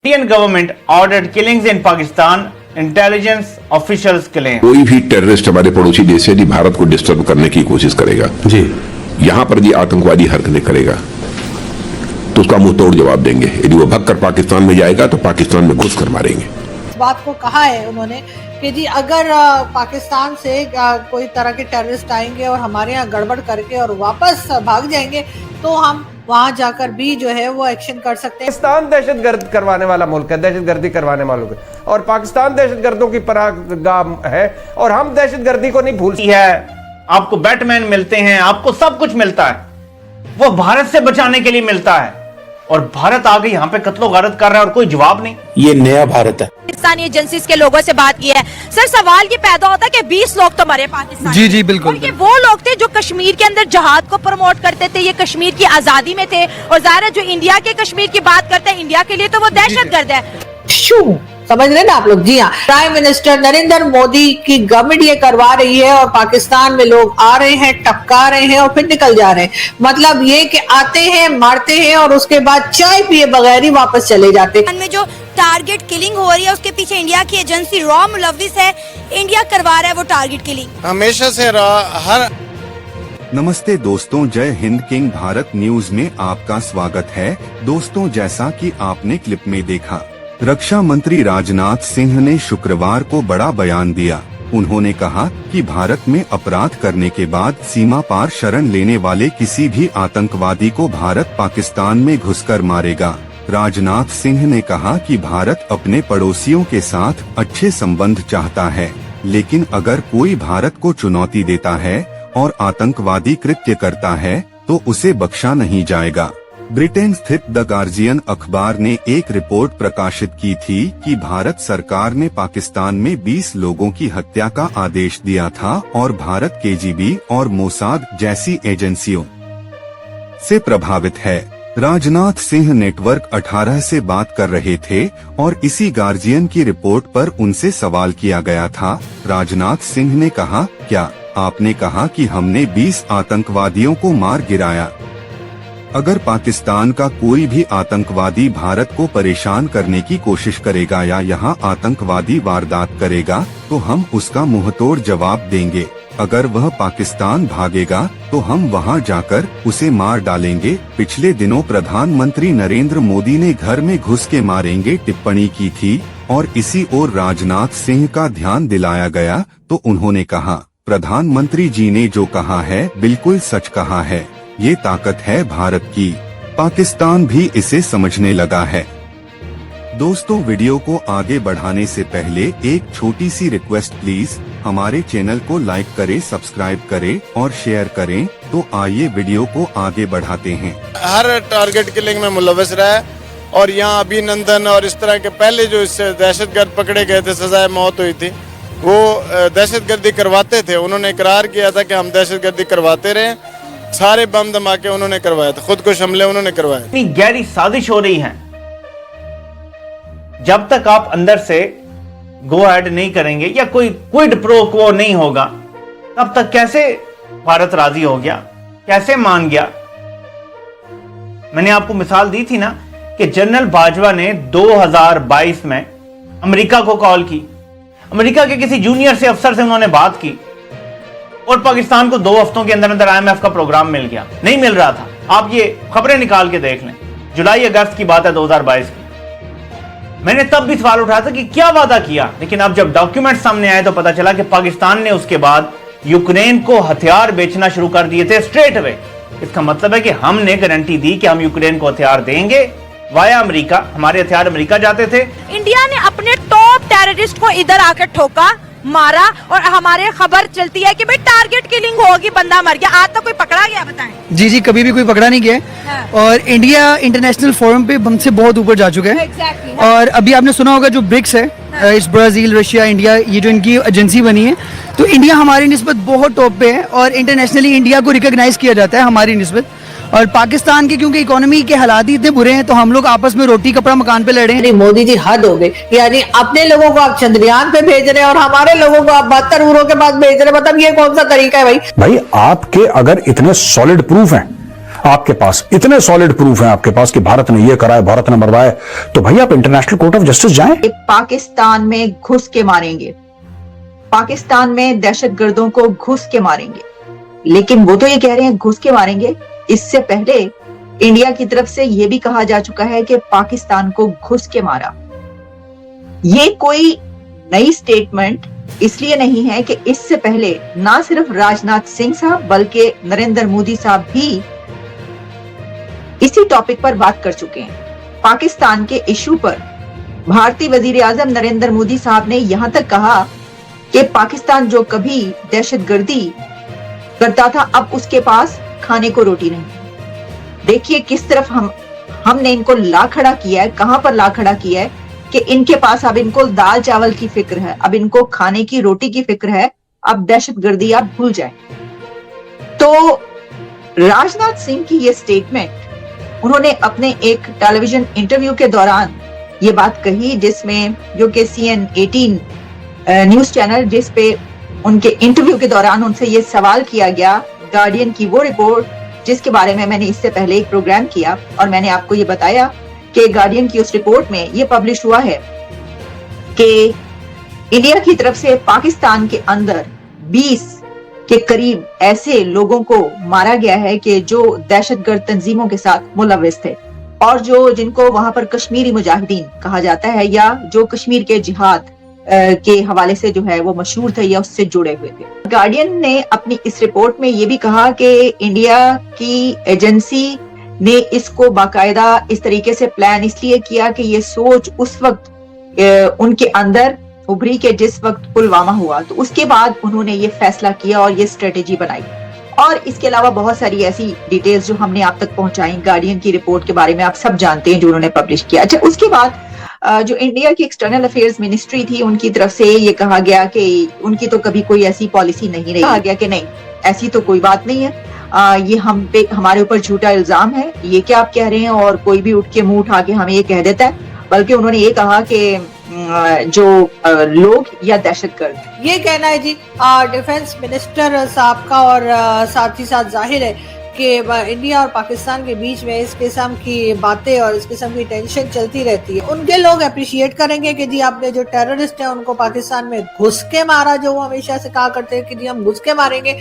Indian government ordered killings in Pakistan, intelligence officials claim. कोई भी terrorist हमारे पड़ोसी देश से यदि भारत को डिस्टर्ब करने की कोशिश करेगा जी, यहां पर यदि आतंकवादी हरकतें करेगा तो उसका मुंह तोड़ जवाब देंगे। यदि वो भगकर पाकिस्तान में जाएगा तो पाकिस्तान में घुस कर मारेंगे। इस बात को कहा है उन्होंने कि जी अगर पाकिस्तान से कोई तरह के टेररिस्ट आएंगे और हमारे यहाँ गड़बड़ करके और वापस भाग जाएंगे तो हम वहां जाकर भी जो है वो एक्शन कर सकते हैं। पाकिस्तान दहशतगर्द करवाने वाला मुल्क है, दहशतगर्दी करवाने वालों के, और पाकिस्तान दहशतगर्दों की पनाहगाह है और हम दहशतगर्दी को नहीं भूलते है। आपको बैटमैन मिलते हैं, आपको सब कुछ मिलता है, वो भारत से बचाने के लिए मिलता है और भारत आगे यहाँ पे कत्लो गारत कर रहा है और कोई जवाब नहीं। ये नया भारत है। पाकिस्तानी एजेंसीज के लोगों से बात की है सर, सवाल ये पैदा होता है कि 20 लोग तो मरे पाकिस्तान। जी जी बिल्कुल। और ये वो लोग थे जो कश्मीर के अंदर जहाद को प्रमोट करते थे, ये कश्मीर की आजादी में थे, और ज़ाहिर है जो इंडिया के कश्मीर की बात करते हैं इंडिया के लिए तो वो दहशतगर्द है। समझ रहे ना आप लोग? जी हाँ, प्राइम मिनिस्टर नरेंद्र मोदी की गवर्नमेंट ये करवा रही है और पाकिस्तान में लोग आ रहे हैं, टपका रहे हैं और फिर निकल जा रहे हैं। मतलब ये कि आते हैं, मारते हैं और उसके बाद चाय पिए बगैर ही वापस चले जाते हैं। में जो टारगेट किलिंग हो रही है उसके पीछे इंडिया की एजेंसी रॉ मुलविस है, इंडिया करवा रहा है वो टारगेट किलिंग हमेशा से हर। नमस्ते दोस्तों, जय हिंद। किंग भारत न्यूज में आपका स्वागत है। दोस्तों, जैसा कि आपने क्लिप में देखा, रक्षा मंत्री राजनाथ सिंह ने शुक्रवार को बड़ा बयान दिया। उन्होंने कहा कि भारत में अपराध करने के बाद सीमा पार शरण लेने वाले किसी भी आतंकवादी को भारत पाकिस्तान में घुसकर मारेगा। राजनाथ सिंह ने कहा कि भारत अपने पड़ोसियों के साथ अच्छे संबंध चाहता है, लेकिन अगर कोई भारत को चुनौती देता है और आतंकवादी कृत्य करता है तो उसे बख्शा नहीं जाएगा। ब्रिटेन स्थित द गार्जियन अखबार ने एक रिपोर्ट प्रकाशित की थी कि भारत सरकार ने पाकिस्तान में 20 लोगों की हत्या का आदेश दिया था और भारत केजीबी और मोसाद जैसी एजेंसियों से प्रभावित है। राजनाथ सिंह नेटवर्क 18 से बात कर रहे थे और इसी गार्जियन की रिपोर्ट पर उनसे सवाल किया गया था। राजनाथ सिंह ने कहा, क्या आपने कहा कि हमने 20 आतंकवादियों को मार गिराया? अगर पाकिस्तान का कोई भी आतंकवादी भारत को परेशान करने की कोशिश करेगा या यहाँ आतंकवादी वारदात करेगा तो हम उसका मुंहतोड़ जवाब देंगे। अगर वह पाकिस्तान भागेगा तो हम वहाँ जाकर उसे मार डालेंगे। पिछले दिनों प्रधानमंत्री नरेंद्र मोदी ने घर में घुस के मारेंगे टिप्पणी की थी और इसी ओर राजनाथ सिंह का ध्यान दिलाया गया तो उन्होंने कहा, प्रधानमंत्री जी ने जो कहा है बिल्कुल सच कहा है। ये ताकत है भारत की। पाकिस्तान भी इसे समझने लगा है। दोस्तों, वीडियो को आगे बढ़ाने से पहले एक छोटी सी रिक्वेस्ट, प्लीज हमारे चैनल को लाइक करें, सब्सक्राइब करें और शेयर करें। तो आइए वीडियो को आगे बढ़ाते हैं। हर टारगेट किलिंग में मुलविस रहा है और यहाँ अभिनंदन और इस तरह के पहले जो इससे दहशतगर्द पकड़े गए थे, सजाए मौत हुई थी, वो दहशतगर्दी करवाते थे। उन्होंने इकरार किया था कि हम दहशतगर्दी करवाते रहे। सारे बम धमाके उन्होंने करवाए थे, खुदकुश हमले उन्होंने करवाए। इतनी गहरी साजिश हो रही है, जब तक आप अंदर से गो अहेड नहीं करेंगे या कोई क्विड प्रो क्वो नहीं होगा, तब तक कैसे भारत राजी हो गया, कैसे मान गया? मैंने आपको मिसाल दी थी ना कि जनरल बाजवा ने 2022 में अमेरिका को कॉल की, अमेरिका के किसी जूनियर से अफसर से उन्होंने बात की और पाकिस्तान को 2 हफ्तों के अंदर अंदर IMF का प्रोग्राम मिल गया। नहीं मिल रहा था, आप ये खबरें निकाल के देख लें, जुलाई अगस्त की बात है 2022 की। मैंने तब भी सवाल उठाया था कि क्या वादा किया, लेकिन अब जब डॉक्यूमेंट सामने आए तो पता चला कि पाकिस्तान ने उसके बाद यूक्रेन को हथियार बेचना शुरू कर दिए थे स्ट्रेट अवे। इसका मतलब है कि हमने गारंटी दी कि हम यूक्रेन को हथियार देंगे वाया अमेरिका। हमारे हथियार अमेरिका जाते थे। इंडिया ने अपने टॉप टेररिस्ट को इधर आकर ठोका, मारा, और हमारे खबर चलती है कि भाई टारगेट किलिंग होगी, बंदा मर गया। आज तक कोई पकड़ा गया? बताएं। जी जी, कभी भी कोई पकड़ा नहीं गया। हाँ। और इंडिया इंटरनेशनल फोरम पे हमसे बहुत ऊपर जा चुका है। Exactly, और अभी आपने सुना होगा जो ब्रिक्स है, इस ब्राजील, रशिया, इंडिया, ये जो इनकी एजेंसी बनी है, तो इंडिया हमारी निस्बत बहुत टॉप पे है और इंटरनेशनली इंडिया को रिकॉग्नाइज किया जाता है हमारी निस्बत। और पाकिस्तान के क्योंकि इकोनॉमी के हालात ही इतने बुरे हैं तो हम लोग आपस में रोटी कपड़ा मकान पे लड़े हैं। मोदी जी हद हो गए, यानी अपने लोगों को आप चंद्रयान पे भेज रहे हैं और हमारे लोगों को आप 72 उरों के बाद भेज रहे हैं। मतलब ये कौन सा तरीका है भाई? भाई आपके अगर इतने सॉलिड प्रूफ हैं, आपके पास इतने सॉलिड प्रूफ हैं आपके पास कि भारत ने ये करा है, भारत ने मरवाया है, तो भैया आप इंटरनेशनल कोर्ट ऑफ जस्टिस जाएं। पाकिस्तान में घुस के मारेंगे, पाकिस्तान में दहशतगर्दों को घुस के मारेंगे, लेकिन वो तो ये कह रहे हैं घुस के मारेंगे। इससे पहले इंडिया की तरफ से ये भी कहा जा चुका है कि पाकिस्तान को घुस के मारा। ये कोई नई स्टेटमेंट इसलिए नहीं है कि इससे पहले ना सिर्फ राजनाथ सिंह साहब बल्कि नरेंद्र मोदी साहब भी इसी टॉपिक पर बात कर चुके हैं। पाकिस्तान के इशू पर भारतीय वजीर आजम नरेंद्र मोदी साहब ने यहां तक कहा कि पाकिस्तान जो कभी दहशतगर्दी करता था अब उसके पास खाने को रोटी नहीं। देखिए किस तरफ हमने इनको ला खड़ा किया है, कहां पर ला खड़ा किया है कि इनके पास अब इनको दाल चावल की फिक्र है, अब इनको खाने की रोटी की फिक्र है, अब दहशतगर्दी आप भूल जाएं। तो राजनाथ सिंह की ये स्टेटमेंट उन्होंने अपने एक टेलीविजन इंटरव्यू के दौरान ये बात कही, जिसमें जो कि CN18 न्यूज चैनल, जिस पे उनके इंटरव्यू के दौरान उनसे ये सवाल किया गया, गार्डियन की वो रिपोर्ट जिसके बारे में मैंने इससे पहले एक प्रोग्राम किया और मैंने आपको ये बताया कि गार्डियन की उस रिपोर्ट में ये पब्लिश हुआ है कि इंडिया की तरफ से पाकिस्तान के अंदर 20 के करीब ऐसे लोगों को मारा गया है कि जो दहशतगर्द तंजीमों के साथ मुलविस थे और जिनको वहां पर कश्मीरी मुजाहिदीन कहा जाता है या जो कश्मीर के जिहाद के हवाले से जो है वो मशहूर थे या उससे जुड़े हुए थे। गार्डियन ने अपनी इस रिपोर्ट में ये भी कहा कि इंडिया की एजेंसी ने इसको बाकायदा इस तरीके से प्लान इसलिए किया कि ये सोच उस वक्त उनके अंदर उभरी के जिस वक्त पुलवामा हुआ, तो उसके बाद उन्होंने ये फैसला किया और ये स्ट्रेटेजी बनाई। और इसके अलावा बहुत सारी ऐसी डिटेल्स जो हमने आप तक पहुंचाई गार्डियन की रिपोर्ट के बारे में, आप सब जानते हैं जो उन्होंने पब्लिश किया। अच्छा, उसके बाद जो इंडिया की एक्सटर्नल अफेयर्स मिनिस्ट्री थी उनकी तरफ से ये कहा गया कि उनकी तो कभी कोई ऐसी पॉलिसी नहीं रही। कहा गया कि नहीं, ऐसी तो कोई बात नहीं है, ये हम पे हमारे ऊपर झूठा इल्जाम है, ये क्या आप कह रहे हैं, और कोई भी उठ के मुंह उठा के हमें ये कह देता है। बल्कि उन्होंने ये कहा कि जो लोग या दहशतगर्द, ये कहना है जी डिफेंस मिनिस्टर साहब का। और साथ ही साथ जाहिर है कि इंडिया और पाकिस्तान के बीच में इस किस्म की बातें और इस किस्म की टेंशन चलती रहती है। उनके लोग अप्रिशिएट करेंगे कि जी आपने जो टेररिस्ट है उनको पाकिस्तान में घुस के मारा, जो वो हमेशा से कहा करते हैं कि जी हम घुस के मारेंगे।